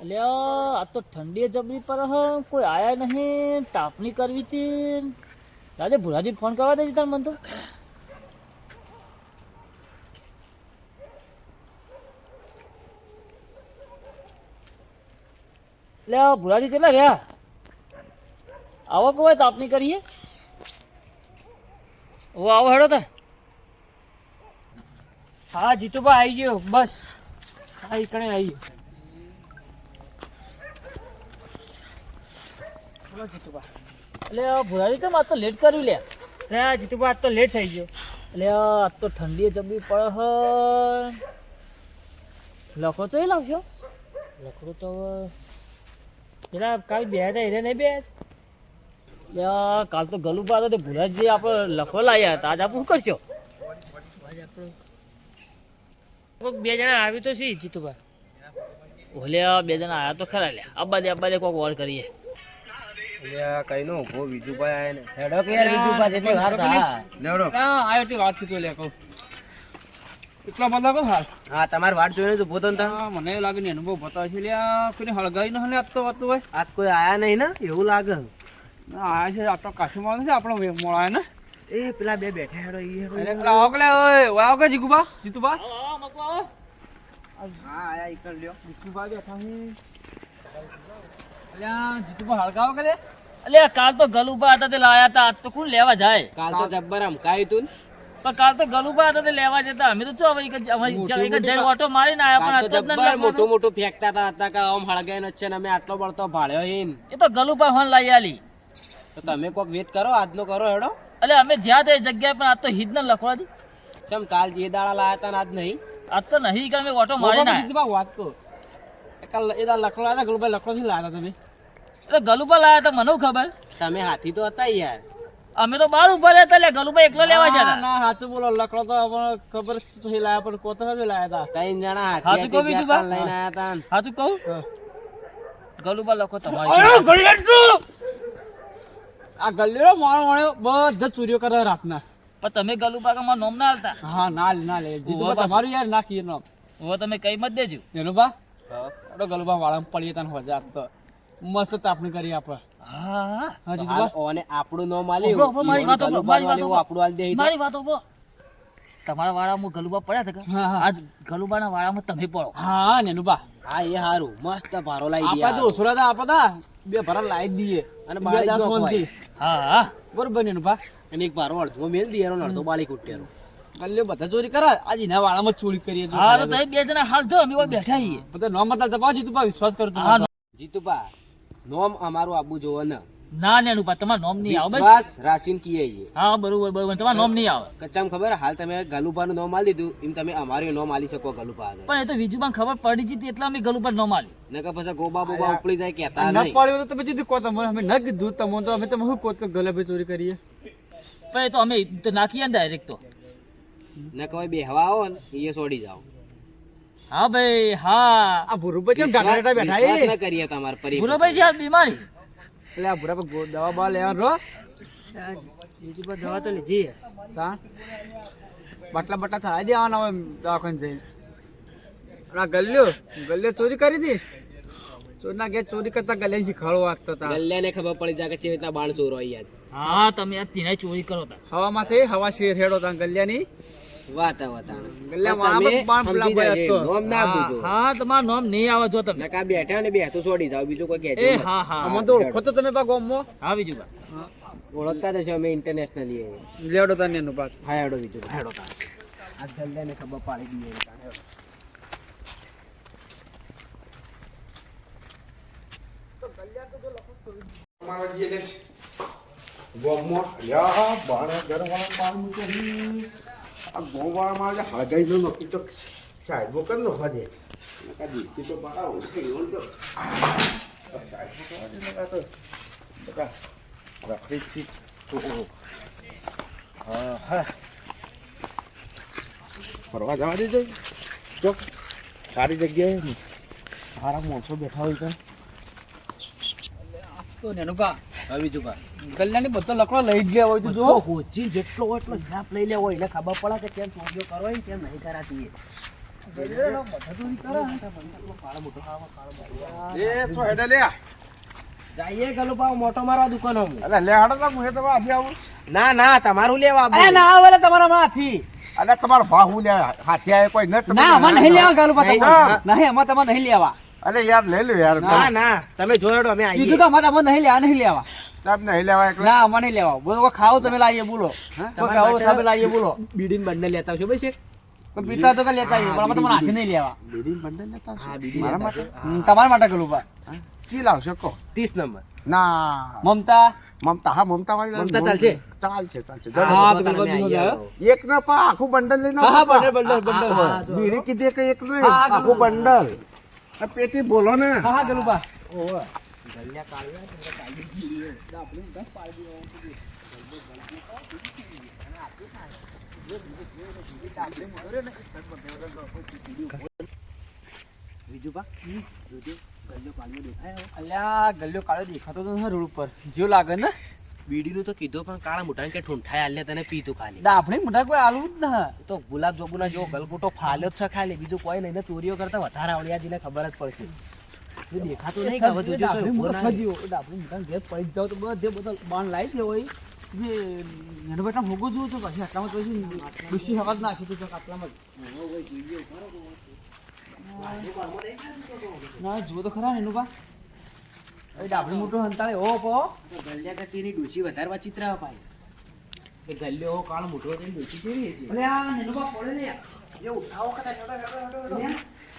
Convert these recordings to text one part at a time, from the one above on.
અલ્યા આ તો ઠંડી જબરી પર હ કોઈ આયા નહીં. તાપણી કરવી હતી. રાજે ભુરાજી ફોન કરવા દેજે તાર મન તો. લે ભુરાજી ચેલા રહ્યા આવો કોઈ તાપણી કરીએ. ઓ આવો હેડો તા. હા જીતુભા આવી ગયો બસ. હા ઈકણે આવી ગયો. બોલો જીતુભા. એટલે ભુરાજી તો મારે તો લેટ કર્યું લે. રે જીતુભા આજ તો લેટ થઈ ગયો. એટલે આજ તો ઠંડી જબરી પડે હ. લખો તો એ લાવશો. લખો તો પેલા કાલ બે હતા એને નહીં બે. કાલ તો ગલું પાડો તો ભુરાજી આપણે લખો લાવ્યા હતા. આજ આપણે શું કરશો? આજે આપણે બે જણા આવી તો છે જીતુભા. ઓલે બે જણા આયા તો ખરા લે. અબ્બાદે કોઈક ઓર કરીએ. કઈ નો ઉભો વિજુભાઈ આય ને હેડો કે યાર બીજુભા જેટલી વાત હા લેવડો હા આયો તે વાત કીધું લે કહું એટલા બધા કો હાલ. હા તમારી વાટ જોઈને તો ઉભો તો ને હા મને એવું લાગે ને અનુભવ બતાવે છે લ્યા કોઈને હળગાઈ ન હલે આજ તો વાતું હોય. આજ કોઈ આયા નહીં ને એવું લાગે. ના આયા છે આટલો કાશી માણસ છે આપણો મોળાય ને. એ પેલા બે બેઠા હેડો ઈ હેડો એટલે આવો કે ઓય આવો કે જીતુભા જીતુભા હા આયા ઈ કર લ્યો જીતુભા બેઠા છે. અલ્યા જીતુભા હળગાવો કે લે. એટલે કાલ તો ગલુબા હતા તે લાયા હતા. આજ તો કોણ લેવા જાય? કાલ તો જબ્બર અમકાયું તું પણ કાલ તો ગલુબા હતા તે લેવા જતા. અમે તો ચો એક જઈ ઓટો મારીને આયા. પણ જબ્બર મોટું મોટું ફેંકતા હતા કે આમ હળગાઈ ન છે ને અમે આટલો બળતો ભાળ્યો હીન. એ તો ગલુબા હોન લઈ આલી. તો તમે કોક વેત કરો આજનો કરો હેડો. એટલે અમે જ્યાં તે જગ્યાએ પણ આજ તો હિદ ન લખવાથી. ચમ કાલ જે દાડા લાયા તા ને આજ નહીં. આજ તો નહીં કે અમે ઓટો મારીને આયા. જીતુભા વાત તો કાલ એદા લખલો આયા ગલુભાઈ લખલો થી લાયા તમે. એટલે ગલુબા લાયા તો મને ખબર. તમે હાથી તો હતા યાર. અમે તો બાર ઉપર રહ્યા હતા. ગલુબા એકલો લેવા ના, જતા. ના સાચું બોલો લકડો તો આપણને ખબર છે તો લાયા પણ કોતો હવે લાયા હતા. ત્રણ જણા હાચું કહું હાથી બીજું લઈને આયા તા ને. સાચું કહું ગલુબા લખો તમારી. આ ગલ્લીઓ મારો મારો બધા ચોરીઓ કરે રાતના. પણ તમે ગલુબા કે મારું નામ ના હાલતા. હા ના લે જીતુભા પાછું. તમારું યાર નાખીએ નામ હવે તમે કઈ મત દેજો. એનું બા અડો ગલુભા વાળા પડીએ તને હજાર તો મસ્ત તાપણી કરી આપણે. હા હા તો જીતુભા હાલ ઓને આપણું નામ ઓબળો, ઓબળો, મારી વાત ઓબળો, મારી વાત ઓબળો. આપણું હાલ દે મારી વાતો બો. તમારા વાળામાં ગલુબા પડ્યા હતા કે? હા, હા. આજ ગલુબાના વાળામાં તમે પડો. હા નેનું બા હા એ હારું મસ્ત ભારો લાવી દે આપડા તો ઓસરા હતા આપડા બે ભરા લાવી દઈએ અને બે બાળી દસ જ મણથી. હા હા બરોબર નેનું બા અને એક ભારો અડધો મેલ દે એનો અડધો બાળી કુટ્યાનો. ગલ્લીઓ બધા ચોરી કરે આજ એના વાળામાં જ ચોરી કરીએ હા તો તમે બે જણા હાલ જો અમે ઓય બેઠા છીએ. બધા નોમ હતા જપા જીતુભા વિશ્વાસ કરું તું હા જીતુભા નોમ અમારું આબુ જોવો ને ના ને અનુપા તમારું નામ નહીં આવે બસ. વિશ્વાસ રાશિન કીએ હા બરોબર તમારું નામ નહીં આવે. કચ્ચામ ખબર હાલ તમે ગલુભાનું નામ આલી દીધું એમ તમે અમારું નામ આલી શકો ગલુભા આગળ. પણ એ તો બીજું ખબર પડી જતી એટલે અમે ગલુબા નામ આલ્યું. નકર પછી ગોબા બોબા ઉપડી જાય કેતા ન નહીં. પડ્યો તો તમે જીધું કહો તમે અમે ન કીધું તમે તો અમે તમે શું કહો તો ગલે ભાઈ ચોરી કરીએ. પણ એ તો અમે તો નાખીએ ને ડાયરેક્ટ તો. ને કોઈ બેહવા આવો ને એ છોડી જાઓ. હા ભાઈ હા. આ ભૂરુભાઈ કેમ ડાટા ડાટા બેઠા વિશ્વાસ એ ન કરીએ તમાર પર ભુરાભાઈ છે આ બીમારી. એટલે આ ભૂરાભાઈ દવા બવા લેવાનું રો બીજી પર દવા તો લીધી. તા બાટલા બટલા ચડાવી દેવાના હવે દવાખાને જઈને. અને આ ગલ્લીઓ ચોરી કરી હતી ચોરના ઘેર ચોરી કરતા ગલ્લે શીખવાડો વાગતો હતા. ગલ્યાને ખબર પડી જાય કે ચેવી રીતના બાણ ચોરો અહીંયા છે. હા તમે આ તીને ચોરી કરો તા. હવામાંથી હવા શેર હેડો તા ગલ્યાની વાતા વાતા ગલ્યા વાળા બાણ પેલા ભાઈ હતો. નોમ ના પૂછો હા તમારું નામ નહીં આવે જો તમે. નકા બેઠા ને બેઠું છોડી જાવ બીજું કોઈ એ કહેજો હા હા અમને તો ઓળખો તો તમે પા ગોમમાં હા બીજું બા. ઓળખતા જ હશો અમે ઇન્ટરનેશનલી લેવડો તા એનું પાક હા હેડો બીજું હેડો તા આ ગલ્યાને ખબર પાડી દઈએ હેડો. ફરવા જવા દેજો ચોક સારી જગ્યાએ સારા માણસો બેઠા હોય તો તો નેનું પા હવે બીજું પા ગલ્યાની બધો લકડો લઈ જ ગયા હોય તો જો હોચી જેટલો હોય એટલો હિસાબ લઈ લેવો એટલે ખબર પડે કે કેમ ચોરીઓ કરો કેમ નહીં કરાતી. એ તો હેડે લે જઈએ ગલુભા મોટો મારવા દુકાનો અલે લે હાડો તો હું તો આધી આવું ના ના તમારું લેવા અરે ના આવે તમારા હાથી અલે તમારો ભાવ હું લે હાથી આય કોઈ ન ના અમાર નહીં લેવા ગલુભા હા. નહીં અમાર તમાર નહીં લેવા અલે યાર લે લો યાર ના ના તમે જોડો અમે આવીએ કીધું કે અમાર તમાર નહીં લેવા સાહેબ નહીં લેવાય એટલે ના અમાર નહીં લેવા બોલો કોઈ ખાઓ તમે લાવીએ બોલો કોઈ ખાઓ તમે લાવીએ બોલો બીડીન બંડલ લેતા આવશો બસ એક કોઈ પીતા તો કે લેતા આવીએ પણ અમાર તમાર હાથી નહીં લેવા બીડી બંડલ લેતા હા આવશો? બીડી મારા લેતા માટે આવશો. તમારા માટે ગલુભા કી લાવશો કો 30 નંબર ના મમતા મમતા હા મમતા વાળી લાવ. મમતા ચાલશે? ચાલશે ચાલશે હા, જલ્દી. તો ગલુભા તમે બીજો આવીએ લાવો. આવો. એક ના પા આખું બંડલ લઈને હા હા આવો. બંડલ હા, જો. બીડી કીધી કે એક નું હા, હા, આખું બંડલ આ પેટી બોલો ને હા હા ગલુભા બીજું પા અલ્યા ગલ્યો કાળો દેખાતો તો નથી રોડ ઉપર જો લાગે ને બીડીનું તો કીધું પણ કાળા મોટા કે ઠૂંઠાય આલે તને પીતું ખાલી ડાફણી મોટા કોઈ આલું જ ના તો ગુલાબ જાંબુના જેવો ગલગોટો ફાલ્યો જ છે ખાલી બીજું કોઈ નહીં ને ચોરીઓ કરતા વધારે આવડિયાજીને ખબર જ પડશે જો દેખાતું નહીં કે હવે જોજો તો ઊભો ના રહે. ડાફણી મોટા ઘેર પડી જાવ તો બધે બધો બાણ લાવી લે હોય જે એનો બેટા ભોગો જોવો છો પછી આટલામાં પછી ડુસી હવા જ નાખી તો આટલામાં ના જો તો ખરા ને એનું બા એ ડાફણી મોટો હંતાળે ઓ પો તો ગલ્યા કાકીની ડોશી વધારવા ચિતરાવા પાય એ ગલ્યો કાળો મોટો થઈને ડોશી કેવી છે અલે આ એનું બા પડે લે એ ઉઠાવો કદા હેડો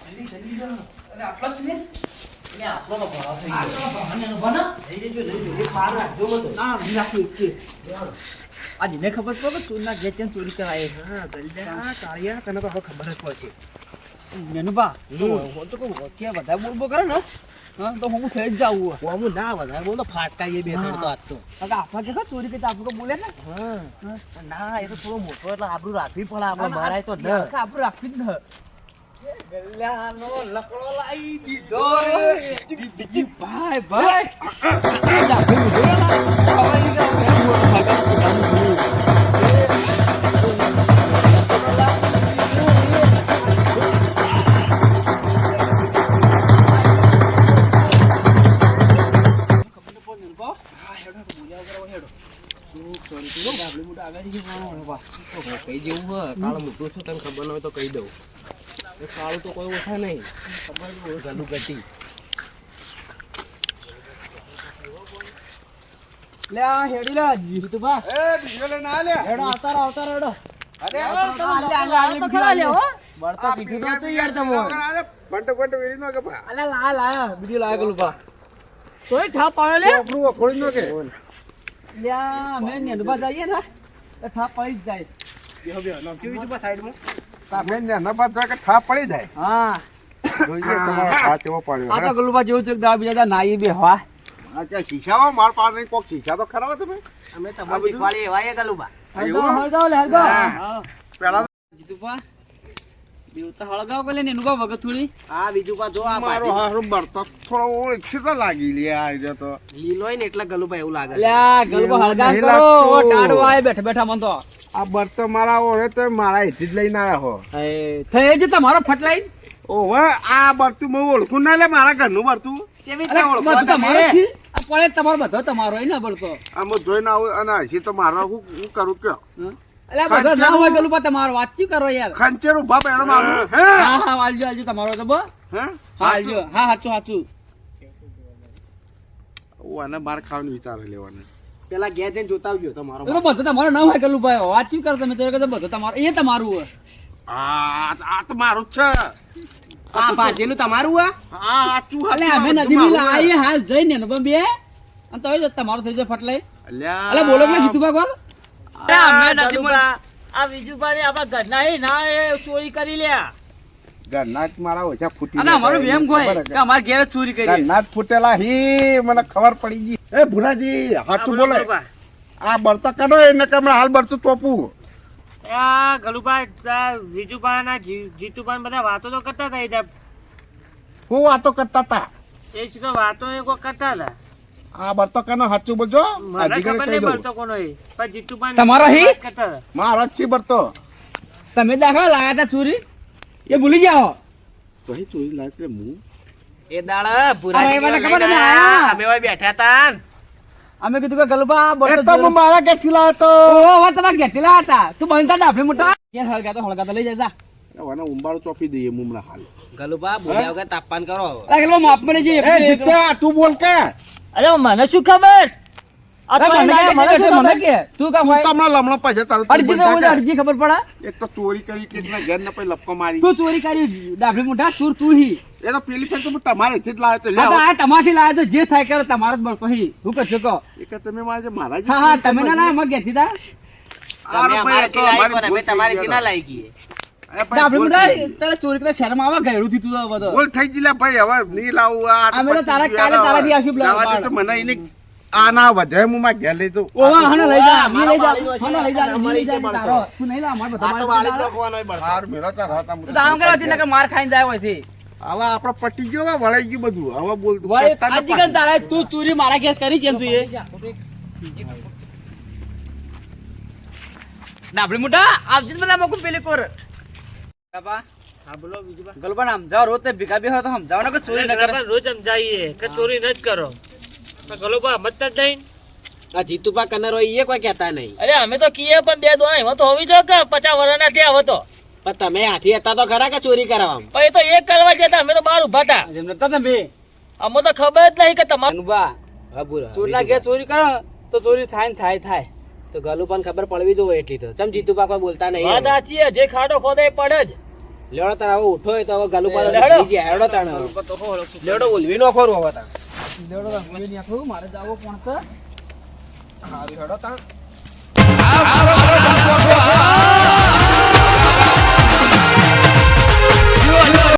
જલ્દી જલ્દી જાઓ અલે આટલો જ ને એટલે આપણો તો ભરાવ થઈ ગયો આટલો બહાને એનું બા ના જઈ જજો એ પાર રાખજો મતો ના નહીં રાખું એક આજે ને ખબર પડે કે તું ના ઘેર ચેન ચોરી કરાય હા ગલ્યા કાળિયા તને તો હવે ખબર જ પડશે નેનું બા તો કે બધા બોલબો કરે ને હા તો હું થઈ જ જાવું હું ના વધારે બોલો ફાટકાઈએ બે ત્રણ તો આજ તો કારણ કે આપણા કે ચોરી કરી આપણે બોલે ને હા ના એ તો થોડો મોટો એટલે આબરૂ રાખવી પડે આપણે મારાય તો ન આપણે રાખવી જ ન ગલ્યાનો લકડો લાવી દીધો ભાઈ ભાઈ કઈ જેવું હોય કાળો મોટો છે તને ખબર ન હોય તો કહી દઉં એ કાળું તો કોઈ ઓછા નહીં ખબર ગલું ગટી લે આ હેડી લે જીતું બા એ બીજો લે ના લે હેડો આવતા હેડો બળતો પીધું તો હતું યાર તમે બંટો બંટો વેરી નો કે પા અલે લાયા બીજું લાયા ગલું બા તોય ઠાપ આવે લે આપણું અખોડી નો કે લ્યા અમે નેનબા જઈએ ને તો ઠાપ પડી જ જાય બેહો બેહો નામ કેવી તું સાઈડમાં તમે ને ન બાદ કે થાપ પડી જાય હા જોઈએ તમારો હાથ એવો પડ્યો આ તો ગલુબા જેવું તો એક દા બીજા દા નાઈ બે હવા અચ્છા શીશામાં માર પાડ નહીં કોક શીશા તો ખરાબ તમે અમે તમારે શીખવાડીએ એવા એ ગલુબા હળગાવ લે હળગાવ હા. પેલા જીતુપા દેવતા હળગાવ કે લે નેનુબા વગત થોડી આ બીજું પા જો આ મારો બાજી હારું બરતો થોડો ઓળખી તો લાગી લે આ જો તો લીલોય ને એટલે ગલુબા એવું લાગે છે. લ્યા ગલુબા હળગાવ નહીં કરો લાગતું. ઓ ટાડો આય બેઠા બેઠા મન તો આ બરતો મારા ઓળે તો મારા હિથી જ લઈને આવ્યા હો થઈ જ તમારો ફટલાઈ ઓવે આ બરતું હું ઓળખું ના લે મારા ઘરનું બરતું ચેવી અરે રીતના ઓળખો બધું તમે? તમારો છે આ પડે તમારો બધો તમારો હે ને બળતો આમ જોઈને આવું અને હજી તો મારા હું કરું કયો અલ્યા બધો ના હોય ગલુબા તમારો વાતચીત કરો યાર ખંચેર ઉભા પેલો મારું હે હા હા આલજો આલજો તમારો તો બો હે હા આલજો હા સાચું સાચું ઓ આને બાર ખાવાનું વિચાર લેવાનું પેલા ઘેર જઈને જોતા આવજો તમારો તો બધો તમારો ના હોય ગલુભાઈ વાતચીત કરો તમે તો બધો તમારો એ તમારું હોય આ તો મારું જ છે આ ભાજેલું તમારું આ આ સાચું અલે અમે નદી ની લાઈએ હાલ જઈને ને બે અને તોય તમારો થઈ જાય ફટલાઈ અલે બોલો કે સીધું કોણ અમે નદી માં આ વિજુભાઈ આપણા ઘરના હે ના એ ચોરી કરી લ્યા ઘરના જ મારા ઓછા ફૂટી અને અમારો વેમ કોઈ કે અમાર ઘેર ચોરી કરી ઘરના જ ફૂટેલા હી મને ખબર પડી ગઈ એ ભુરાજી સાચું બોલે આ બરતો કનો એને કમરા હાલ બરતું ચોપું આ ગલુભાઈ વિજુભાઈ ના જીતુભાઈ બધા વાતો તો કરતા હતા હું વાતો કરતા તા એ શું કે વાતો એ કોઈ કરતા હતા આ બરતો કનો સાચું બોલજો મને ખબર નહીં પડતો કોનો એ પણ જીતુભાઈ તમારો હી? કરતા હતા મારો જ છી બરતો તમે દાખલા લાયા તા ચોરી એ ભૂલી જાઓ તો એ ચોરી લાગે હું એ દાડા ભુરાજી અરે, મને લઈને ખબર તમે આયા. આયા. અમે ઓય બેઠા તા ને. અમે કીધું કે ગલબા એ બળતો તો હું મારા ઘેરથી લાવ્યો તો ઓહો વાત તમારે ઘેટેલા હતા તું બનતા ડાફડી મોટા યાર હળગાતો લઈ જા મને ઉંબાળો ચોપી દઈએ મુમણા હાલ ગલુબા બોલ્યા વગર તાપમાન કરો. અરે ગલબા માફ મને જે એ જીત્યા તું બોલ કે અરે મને શું ખબર આ તો મને લાયા, મને શું મને ખબર? કે તું કા તું ભાઈ તમને લમણો પૈસા તારું તું અડજી તો બંધા કર. અડજી ખબર પડે એક તો ચોરી કરી કેટલા ઘેર ને પછી લપકો મારી તું ચોરી કરી ડાફડી મોટા ચોર તું હી એ તો પેલી ફેર તો હું તમારે થી જ લાવ્યો તો લે આ તો આ તમાથી લાયા તો જે થાય કરે તમારો જ બળતો હી હું કરજો કહો એક તમે મારે જે મારા હા હા તમે ના લાયા મગ ઘેરથી તા તમે અમારેથી લાવી પણ અમે તમારેથી ના લાવી ગઈએ. ડાફડી મોટા તારે ચોરી કરે શરમ આવે ગયડું થી તું તો બધો બોલ થઈ ગયેલા ભાઈ હવે નહીં લાવું આ અમે તો તારા કાલે તારાથી આશું જવા દે તો મને એને આ ના વધે હું માં ઘેર લઈ તો ઓવા હને લઈ જા મી લઈ જા વાળીનો છે. હને લઈ જા અમારી લઈ જા રીતે તારો તું નહીં લા અમાર આ તો બધા વાળી જ નાખવાનો બળતો. હાર મેળા તા રાતા તું તો આમ કરવા હતી ને કે માર ખાઈને જાય હોય છે હવે આપડે પટી ગયો હવે વળાઈ ગયું બધું હવે બોલ વળી કરતા આજી નતા. કન તારા તું ચોરી મારા ઘેર કરી કેમ તું એ ડાબડી મોટા આવજી મને મકુ પેલી કોર બાપા હા બોલો બીજું બા. ગલબા નામ જાવ રોજ તે ભીખા બેહો તો સમજાવ ને કે ચોરી ન કરે ગલબા રોજ સમજાવીએ કે ચોરી ન જ કરો તો ગલોબા સમજતા જ નહીં. આ જીતુભા કનર હોય એ કોઈ કહેતા નહીં. અરે અમે તો કીએ પણ બે દોણા એમાં તો હોવી જોઈએ કે 50 વર્ષના થયા હવે તો પણ તમે હાથી હતા તો ખરા કે ચોરી કરાવવા? પણ એ તો એક કરવા જતા અમે તો બહાર ઉભા હતા. જેમ નતા તમે અમને તો ખબર જ નહીં કે તમારે અનુબા હા બુરા. ચોરના ઘેર ચોરી કરો તો ચોરી થાય ને થાય તો ગલુ પણ ખબર પડવી જોઈએ એટલી તો. ચમ જીતુભા કોઈ બોલતા નહીં? વાત સાચી છે, જે ખાડો ખોદે એ પડે જ. લેવડો તાણ હવે ઉઠો હોય તો હવે ગલુ પણ લેવડો. ઉઠી ગયા. હેડો તાણ હવે. લેવડો ઉલવી નો ખોરું હવે તાણ. મારે જાવો પણ હારું હેડો તાણ. આવ, આવ,